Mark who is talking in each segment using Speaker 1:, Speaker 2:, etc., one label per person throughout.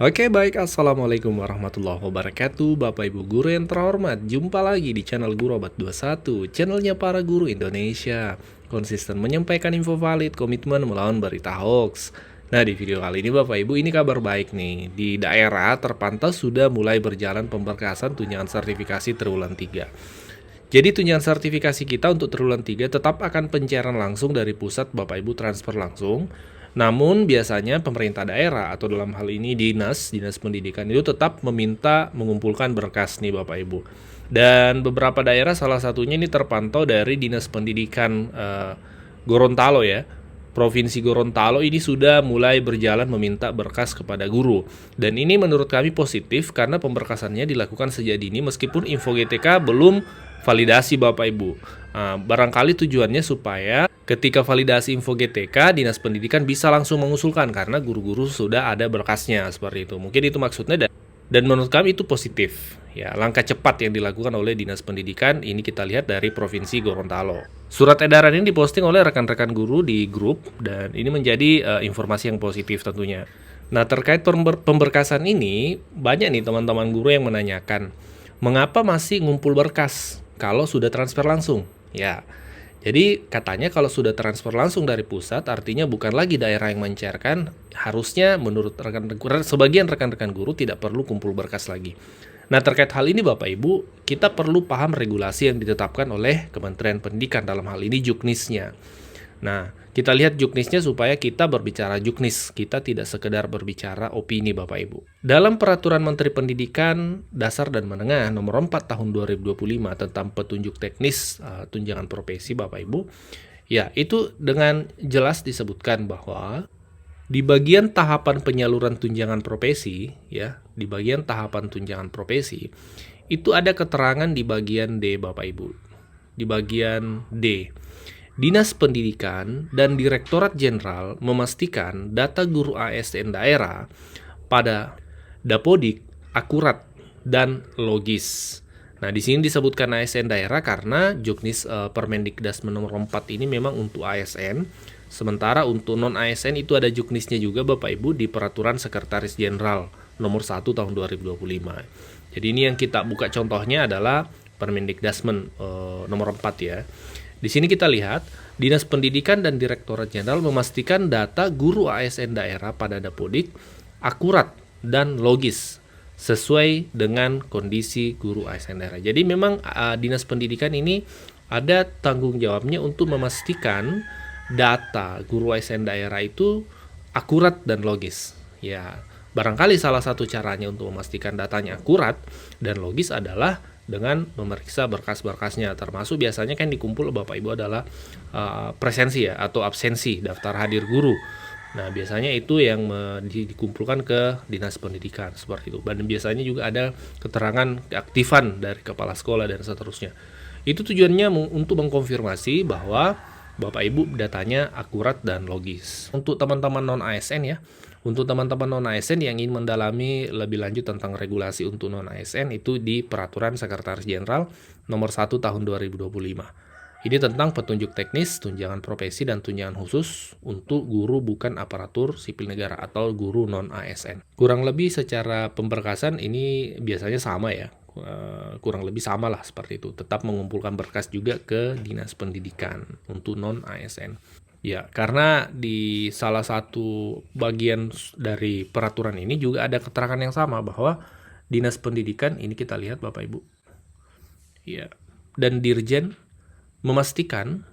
Speaker 1: Oke baik, Assalamualaikum warahmatullahi wabarakatuh Bapak Ibu Guru yang terhormat. Jumpa lagi di channel Guru Abad 21, channelnya para guru Indonesia. Konsisten menyampaikan info valid, komitmen melawan berita hoax. Nah di video kali ini Bapak Ibu, ini kabar baik nih. Di daerah terpantau sudah mulai berjalan pemberkasan tunjangan sertifikasi triwulan 3. Jadi tunjangan sertifikasi kita untuk triwulan 3 tetap akan pencairan langsung dari pusat, Bapak Ibu transfer langsung. Namun biasanya pemerintah daerah atau dalam hal ini dinas pendidikan itu tetap meminta mengumpulkan berkas nih Bapak Ibu. Dan beberapa daerah salah satunya ini terpantau dari dinas pendidikan Gorontalo ya. Provinsi Gorontalo ini sudah mulai berjalan meminta berkas kepada guru. Dan ini menurut kami positif karena pemberkasannya dilakukan sejak dini meskipun info GTK belum validasi Bapak Ibu. Barangkali tujuannya supaya ketika validasi info GTK, Dinas Pendidikan bisa langsung mengusulkan karena guru-guru sudah ada berkasnya seperti itu. Mungkin itu maksudnya dan menurut kami itu positif. Ya, langkah cepat yang dilakukan oleh Dinas Pendidikan ini kita lihat dari Provinsi Gorontalo. Surat edaran ini diposting oleh rekan-rekan guru di grup dan ini menjadi informasi yang positif tentunya. Nah, terkait pemberkasan ini, banyak nih teman-teman guru yang menanyakan, mengapa masih ngumpul berkas kalau sudah transfer langsung? Ya, jadi katanya kalau sudah transfer langsung dari pusat, artinya bukan lagi daerah yang mencairkan, harusnya menurut sebagian rekan-rekan guru tidak perlu kumpul berkas lagi. Nah terkait hal ini Bapak Ibu, kita perlu paham regulasi yang ditetapkan oleh Kementerian Pendidikan dalam hal ini Juknisnya. Nah, kita lihat juknisnya supaya kita berbicara juknis, kita tidak sekedar berbicara opini Bapak Ibu. Dalam Peraturan Menteri Pendidikan Dasar dan Menengah Nomor 4 Tahun 2025 tentang petunjuk teknis tunjangan profesi Bapak Ibu, ya itu dengan jelas disebutkan bahwa di bagian tahapan penyaluran tunjangan profesi, ya, di bagian tahapan tunjangan profesi, itu ada keterangan di bagian D Bapak Ibu. Di bagian D. Dinas Pendidikan dan Direktorat Jenderal memastikan data guru ASN daerah pada Dapodik akurat dan logis. Nah, di sini disebutkan ASN daerah karena Juknis Permendikbud nomor 4 ini memang untuk ASN. Sementara untuk non ASN itu ada juknisnya juga Bapak Ibu di Peraturan Sekretaris Jenderal nomor 1 tahun 2025. Jadi ini yang kita buka contohnya adalah Permendikbud nomor 4 ya. Di sini kita lihat, Dinas Pendidikan dan Direktorat Jenderal memastikan data guru ASN daerah pada Dapodik akurat dan logis sesuai dengan kondisi guru ASN daerah. Jadi memang Dinas Pendidikan ini ada tanggung jawabnya untuk memastikan data guru ASN daerah itu akurat dan logis. Ya, barangkali salah satu caranya untuk memastikan datanya akurat dan logis adalah dengan memeriksa berkas-berkasnya, termasuk biasanya kan dikumpul Bapak Ibu adalah presensi ya atau absensi daftar hadir guru. Nah biasanya itu yang dikumpulkan ke Dinas Pendidikan seperti itu. Dan biasanya juga ada keterangan keaktifan dari kepala sekolah dan seterusnya. Itu tujuannya untuk mengkonfirmasi bahwa Bapak Ibu datanya akurat dan logis. Untuk teman-teman non ASN ya. Untuk teman-teman non-ASN yang ingin mendalami lebih lanjut tentang regulasi untuk non-ASN itu di Peraturan Sekretaris Jenderal nomor 1 tahun 2025. Ini tentang petunjuk teknis, tunjangan profesi, dan tunjangan khusus untuk guru bukan aparatur sipil negara atau guru non-ASN. Kurang lebih secara pemberkasan ini biasanya sama ya. Kurang lebih sama lah seperti itu. Tetap mengumpulkan berkas juga ke Dinas Pendidikan untuk non-ASN. Ya, karena di salah satu bagian dari peraturan ini juga ada keterangan yang sama bahwa Dinas Pendidikan, ini kita lihat Bapak Ibu, ya, dan Dirjen memastikan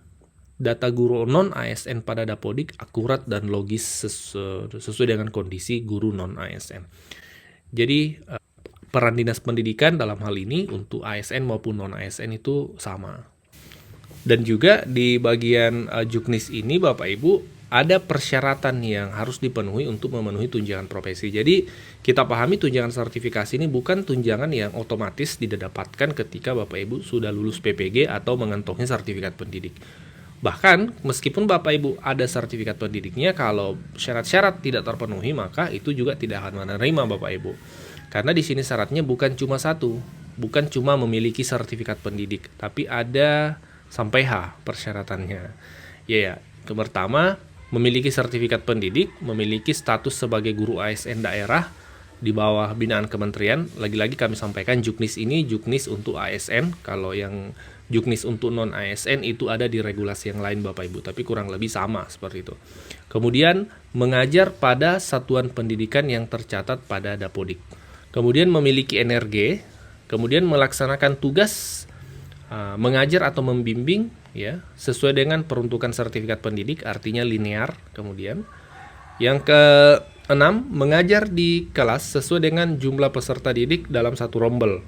Speaker 1: data guru non-ASN pada Dapodik akurat dan logis sesuai dengan kondisi guru non-ASN. Jadi, peran Dinas Pendidikan dalam hal ini untuk ASN maupun non-ASN itu sama. Dan juga di bagian juknis ini Bapak Ibu ada persyaratan yang harus dipenuhi untuk memenuhi tunjangan profesi. Jadi kita pahami tunjangan sertifikasi ini bukan tunjangan yang otomatis didapatkan ketika Bapak Ibu sudah lulus PPG atau mengantongi sertifikat pendidik. Bahkan meskipun Bapak Ibu ada sertifikat pendidiknya, kalau syarat-syarat tidak terpenuhi maka itu juga tidak akan menerima Bapak Ibu. Karena di sini syaratnya bukan cuma satu, bukan cuma memiliki sertifikat pendidik, tapi ada sampai H persyaratannya. Ya, pertama memiliki sertifikat pendidik, memiliki status sebagai guru ASN daerah, di bawah binaan kementerian. Lagi-lagi kami sampaikan Juknis ini Juknis untuk ASN. Kalau yang Juknis untuk non ASN itu ada di regulasi yang lain Bapak Ibu, tapi kurang lebih sama seperti itu. Kemudian mengajar pada satuan pendidikan yang tercatat pada Dapodik. Kemudian memiliki NRG, kemudian melaksanakan tugas mengajar atau membimbing ya sesuai dengan peruntukan sertifikat pendidik, artinya linear. Kemudian yang keenam, mengajar di kelas sesuai dengan jumlah peserta didik dalam satu rombel.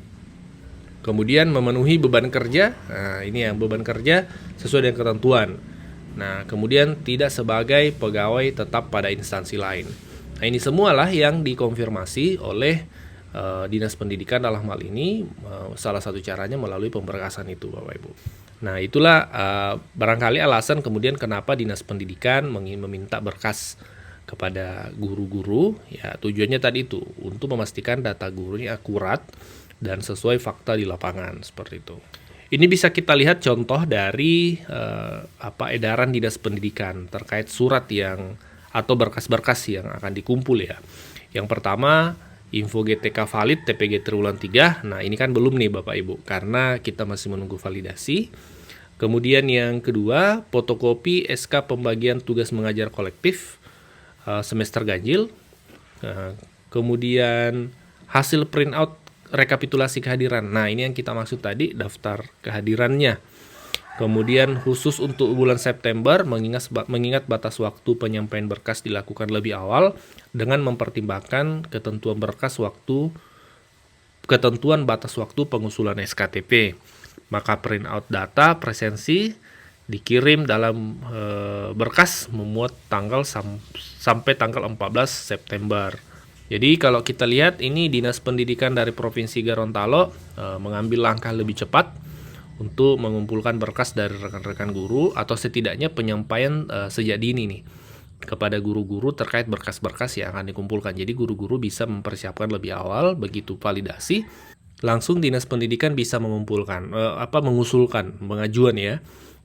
Speaker 1: Kemudian memenuhi beban kerja, nah ini yang beban kerja sesuai dengan ketentuan. Nah kemudian tidak sebagai pegawai tetap pada instansi lain. Nah ini semualah yang dikonfirmasi oleh Dinas Pendidikan dalam hal ini. Salah satu caranya melalui pemberkasan itu Bapak Ibu. Nah itulah barangkali alasan kemudian kenapa Dinas Pendidikan meminta berkas kepada guru-guru, ya tujuannya tadi itu untuk memastikan data gurunya akurat dan sesuai fakta di lapangan seperti itu. Ini bisa kita lihat contoh dari edaran Dinas Pendidikan terkait surat yang atau berkas-berkas yang akan dikumpul ya. Yang pertama, info GTK valid TPG triwulan 3. Nah, ini kan belum nih Bapak Ibu karena kita masih menunggu validasi. Kemudian yang kedua, fotokopi SK pembagian tugas mengajar kolektif semester ganjil. Kemudian hasil printout rekapitulasi kehadiran. Nah, ini yang kita maksud tadi, daftar kehadirannya. Kemudian khusus untuk bulan September, mengingat batas waktu penyampaian berkas dilakukan lebih awal dengan mempertimbangkan ketentuan batas waktu pengusulan SKTP. Maka printout data presensi dikirim dalam berkas memuat tanggal sampai tanggal 14 September. Jadi kalau kita lihat ini Dinas Pendidikan dari Provinsi Gorontalo mengambil langkah lebih cepat untuk mengumpulkan berkas dari rekan-rekan guru atau setidaknya penyampaian sejak dini nih kepada guru-guru terkait berkas-berkas yang akan dikumpulkan. Jadi guru-guru bisa mempersiapkan lebih awal, begitu validasi langsung Dinas Pendidikan bisa mengumpulkan mengusulkan pengajuan ya.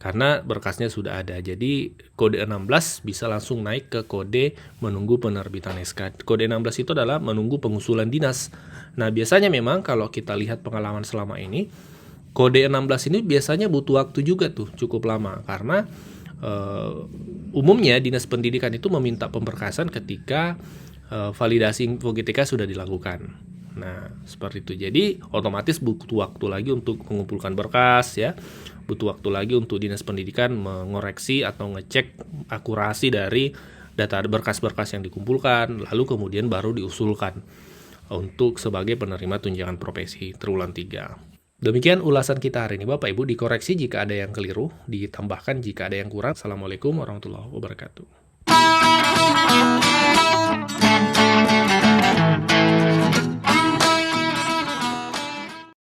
Speaker 1: Karena berkasnya sudah ada. Jadi kode 16 bisa langsung naik ke kode menunggu penerbitan SK. Kode 16 itu adalah menunggu pengusulan dinas. Nah, biasanya memang kalau kita lihat pengalaman selama ini, kode 16 ini biasanya butuh waktu juga tuh, cukup lama. Karena umumnya Dinas Pendidikan itu meminta pemberkasan ketika validasi info GTK sudah dilakukan. Nah, seperti itu. Jadi otomatis butuh waktu lagi untuk mengumpulkan berkas ya. Butuh waktu lagi untuk Dinas Pendidikan mengoreksi atau ngecek akurasi dari data berkas-berkas yang dikumpulkan, lalu kemudian baru diusulkan untuk sebagai penerima tunjangan profesi triwulan 3. Demikian ulasan kita hari ini Bapak Ibu, dikoreksi jika ada yang keliru, ditambahkan jika ada yang kurang. Assalamualaikum warahmatullahi wabarakatuh.